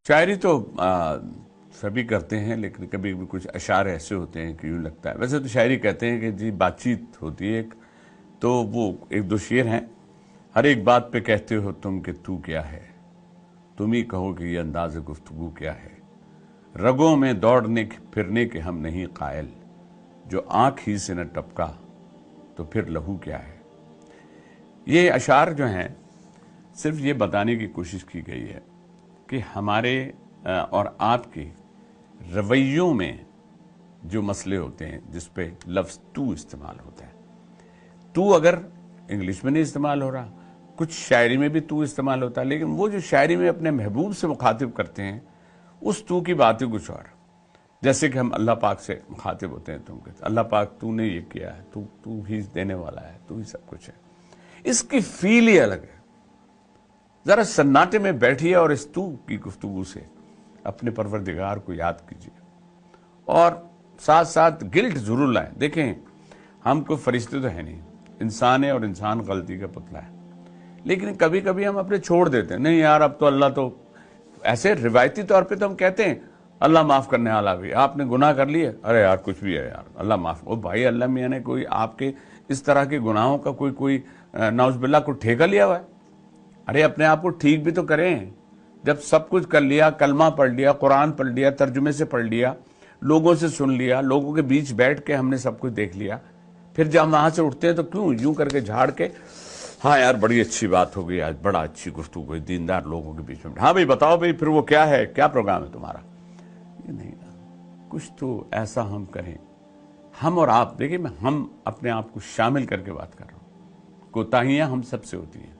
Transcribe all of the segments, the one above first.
शायरी तो सभी करते हैं, लेकिन कभी कभी कुछ अशार ऐसे होते हैं कि यूँ लगता है। वैसे तो शायरी कहते हैं कि जी बातचीत होती है एक, तो वो एक दो शेर हैं। हर एक बात पे कहते हो तुम कि तू क्या है, तुम ही कहो कि ये अंदाज़ गुफ्तगू क्या है। रगों में दौड़ने फिरने के हम नहीं कायल, जो आँख ही से न टपका तो फिर लहू क्या है। ये अशार जो हैं सिर्फ ये बताने की कोशिश की गई है कि हमारे और आपके रवैयों में जो मसले होते हैं, जिस पे लफ्ज़ तू इस्तेमाल होता है। तू अगर इंग्लिश में नहीं इस्तेमाल हो रहा, कुछ शायरी में भी तू इस्तेमाल होता है, लेकिन वो जो शायरी में अपने महबूब से मुखातिब करते हैं उस तू की बात ही कुछ और। जैसे कि हम अल्लाह पाक से मुखातिब होते हैं, तुम कहते अल्लाह पाक तूने ये किया है, तू ही देने वाला है, तू ही सब कुछ है। इसकी फील ही अलग है। जरा सन्नाटे में बैठिए और इस तू की गुफ्तगू से अपने परवरदिगार को याद कीजिए और साथ साथ गिल्ट जरूर लाएं। देखें, हम कोई फरिश्ते तो है नहीं, इंसान है और इंसान गलती का पुतला है, लेकिन कभी कभी हम अपने छोड़ देते हैं। नहीं यार, अब तो अल्लाह तो ऐसे रिवायती तौर पे तो हम कहते हैं अल्लाह माफ करने वाला भी, आपने गुनाह कर लिए, अरे यार कुछ भी है यार, अल्लाह माफ। ओ भाई, अल्लाह मियाँ ने कोई आपके इस तरह के गुनाहों का कोई नाउज़ुबिल्लाह को ठेका लिया हुआ है? अरे अपने आप को ठीक भी तो करें। जब सब कुछ कर लिया, कलमा पढ़ लिया, कुरान पढ़ लिया, तर्जुमे से पढ़ लिया, लोगों से सुन लिया, लोगों के बीच बैठ के हमने सब कुछ देख लिया, फिर जब वहां से उठते हैं तो क्यों यूं करके झाड़ के, हाँ यार बड़ी अच्छी बात हो गई आज, बड़ा अच्छी गुफ्तगू हुई दीनदार लोगों के बीच में, हाँ भाई बताओ भाई फिर वो क्या है, क्या प्रोग्राम है तुम्हारा। ये नहीं ना, कुछ तो ऐसा हम करें, हम और आप। देखिए, मैं हम अपने आप को शामिल करके बात कर रहा हूँ। कोताहियां हम सबसे होती हैं।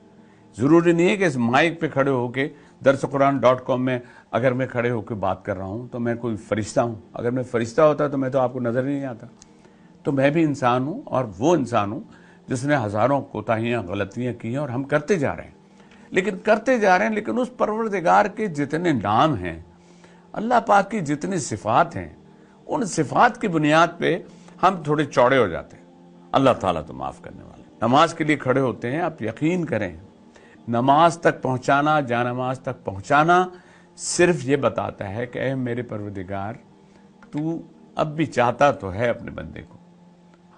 जरूरी नहीं है कि इस माइक पे खड़े होके darsuquran.com में अगर मैं खड़े होकर बात कर रहा हूं तो मैं कोई फरिश्ता हूं। अगर मैं फरिश्ता होता तो मैं तो आपको नजर ही नहीं आता। तो मैं भी इंसान हूं, और वो इंसान हूं जिसने हजारों कोताहियां गलतियां की हैं और हम करते जा रहे हैं, लेकिन उस परवरदिगार के जितने नाम हैं, अल्लाह पाक की जितनी सिफात हैं, उन सिफात की बुनियाद पे हम थोड़े चौड़े हो जाते हैं। अल्लाह ताला तो माफ करने वाले। नमाज के लिए खड़े होते हैं, आप यकीन करें नमाज तक पहुंचाना, जानमाज तक पहुंचाना सिर्फ ये बताता है कि ऐ मेरे परवरदिगार, तू अब भी चाहता तो है अपने बंदे को।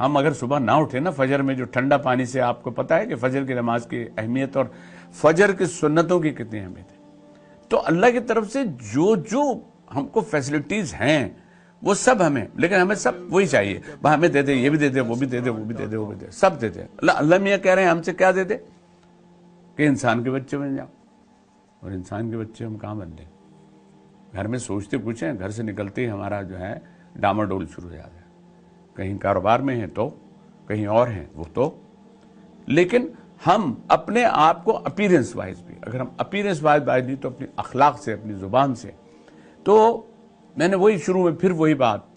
हम अगर सुबह ना उठे ना फजर में, जो ठंडा पानी से, आपको पता है कि फजर की नमाज की अहमियत और फजर की सुन्नतों की कितनी अहमियत है। तो अल्लाह की तरफ से जो जो हमको फैसिलिटीज हैं वो सब हमें, लेकिन हमें सब वही चाहिए, हमें दे दे, ये भी दे दे, वो भी दे दे, वो भी दे दे, वो भी दे, सब दे दे। अल्लाह मियाँ कह रहे हैं हमसे क्या दे दे कि इंसान के बच्चे बन जाओ, और इंसान के बच्चे हम कहाँ बन लें। घर में सोचते कुछ हैं, घर से निकलते ही हमारा जो है डामाडोल शुरू हो जाता है। कहीं कारोबार में है तो कहीं और हैं वो तो, लेकिन हम अपने आप को अपीयरेंस वाइज भी, अगर हम अपीयरेंस वाइज नहीं तो अपनी अखलाक से, अपनी जुबान से। तो मैंने वही शुरू में फिर वही बात,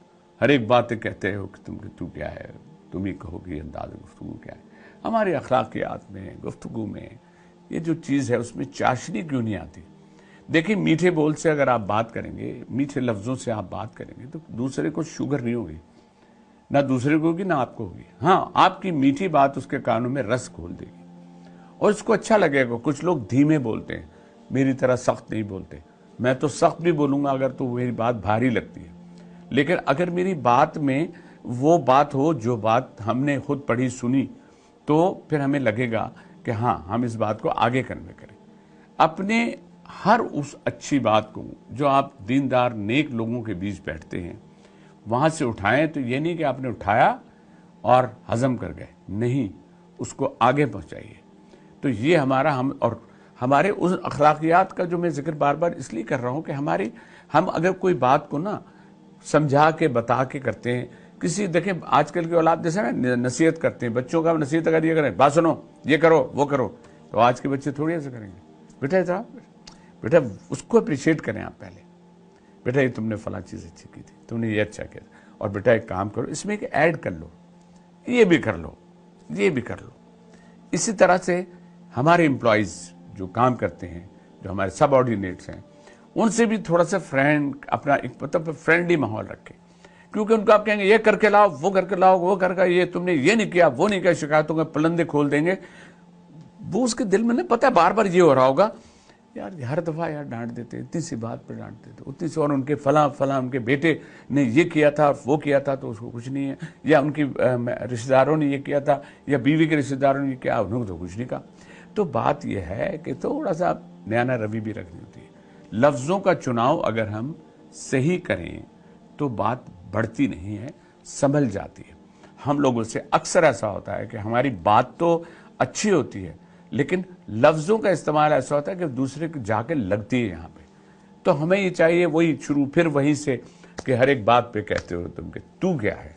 हर एक बात कहते हो कि तू क्या है, तुम ही कहो कि अंदाज गुफ्तगू क्या है। हमारी अखलाकियात में, गुफ्तगू में ये जो चीज़ है उसमें चाशनी क्यों नहीं आती। देखिए, मीठे बोल से अगर आप बात करेंगे, मीठे लफ्ज़ों से आप बात करेंगे तो दूसरे को शुगर नहीं होगी, ना दूसरे को होगी ना आपको होगी। हाँ, आपकी मीठी बात उसके कानों में रस खोल देगी और उसको अच्छा लगेगा। कुछ लोग धीमे बोलते हैं, मेरी तरह सख्त नहीं बोलते। मैं तो सख्त भी बोलूँगा अगर तो मेरी बात भारी लगती है, लेकिन अगर मेरी बात में वो बात हो जो बात हमने खुद पढ़ी सुनी, तो फिर हमें लगेगा कि हाँ, हम इस बात को आगे कन्वे करें। अपने हर उस अच्छी बात को जो आप दीनदार नेक लोगों के बीच बैठते हैं वहाँ से उठाएं। तो ये नहीं कि आपने उठाया और हजम कर गए, नहीं, उसको आगे पहुँचाइए। तो ये हमारा और हमारे उस अखलाकियात का जो मैं जिक्र बार बार इसलिए कर रहा हूँ कि हम अगर कोई बात को ना समझा के बता के करते हैं, किसी, देखें आजकल की औलाद जैसे ना नसीहत करते हैं बच्चों का, नसीहत अगर ये करें, बात सुनो, ये करो, वो करो, तो आज के बच्चे थोड़ी ऐसे करेंगे। बेटा उसको अप्रिशिएट करें आप पहले। बेटा ये तुमने फला चीज़ अच्छी की थी, तुमने ये अच्छा किया, और बेटा एक काम करो, इसमें एक ऐड कर लो, ये भी कर लो, ये भी कर लो। इसी तरह से हमारे एम्प्लॉयज़ जो काम करते हैं, जो हमारे सबऑर्डिनेट्स हैं, उनसे भी थोड़ा सा अपना एक मतलब फ्रेंडली माहौल रखें। क्योंकि उनको आप कहेंगे ये करके लाओ, वो करके लाओ, वो करके, ये तुमने ये नहीं किया, वो नहीं किया, शिकायतों के पलंदे खोल देंगे। वो उसके दिल में नहीं पता, बार बार ये हो रहा होगा, یار ہر دفعہ یار ڈانٹ دیتے، اتنی سی بات پہ ڈانٹ دیتے، اتنی سی، اور ان کے فلاں ان کے بیٹے نے یہ کیا تھا اور وہ کیا تھا تو اس کو کچھ نہیں ہے، یا ان کی رشتہ داروں نے یہ کیا تھا، یا بیوی کے رشتہ داروں نے یہ کیا، انہوں نے تو کچھ نہیں کہا۔ تو بات یہ ہے کہ تھوڑا سا نیانا روی بھی رکھنی ہوتی ہے۔ لفظوں کا چناؤ اگر ہم صحیح کریں تو بات بڑھتی نہیں ہے، سنبھل جاتی ہے۔ ہم لوگوں سے اکثر ایسا ہوتا ہے کہ ہماری بات تو اچھی ہوتی ہے لیکن لفظوں کا استعمال ایسا ہوتا ہے کہ دوسرے کو جا کے لگتی ہے یہاں پہ۔ تو ہمیں یہ چاہیے وہی شروع، پھر وہیں سے کہ ہر ایک بات پہ کہتے ہو تم کہ تو کیا ہے،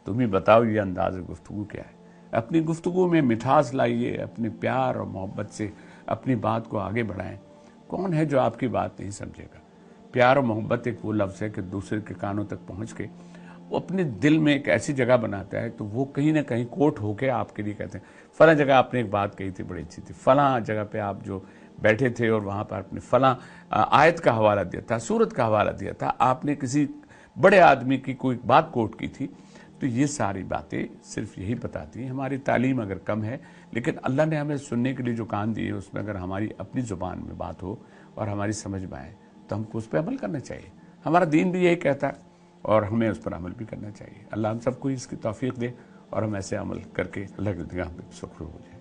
تم ہی بتاؤ یہ انداز گفتگو کیا ہے۔ اپنی گفتگو میں مٹھاس لائیے، اپنے پیار اور محبت سے اپنی بات کو آگے بڑھائیں۔ کون ہے جو آپ کی بات نہیں سمجھے گا؟ پیار اور محبت ایک وہ لفظ ہے کہ دوسرے کے کانوں تک پہنچ کے وہ اپنے دل میں ایک ایسی جگہ بناتا ہے، تو وہ کہیں نہ کہیں کوٹ ہو کے آپ کے لیے کہتے ہیں فلاں جگہ آپ نے ایک بات کہی تھی بڑی اچھی تھی، فلاں جگہ پہ آپ جو بیٹھے تھے اور وہاں پر آپ نے فلاں آیت کا حوالہ دیا تھا، سورت کا حوالہ دیا تھا، آپ نے کسی بڑے آدمی کی کوئی بات کوٹ کی تھی۔ تو یہ ساری باتیں صرف یہی بتاتی ہیں، ہماری تعلیم اگر کم ہے لیکن اللہ نے ہمیں سننے کے لیے جو کان دیے اس میں اگر ہماری اپنی زبان میں بات ہو اور ہماری سمجھ میں آئے تو ہم کو اس پہ عمل کرنا چاہیے۔ ہمارا دین بھی یہی کہتا ہے اور ہمیں اس پر عمل بھی کرنا چاہیے۔ اللہ ہم سب کو اس کی توفیق دے اور ہم ایسے عمل کر کے اللہ کی نگاہ میں سرخرو ہو جائیں۔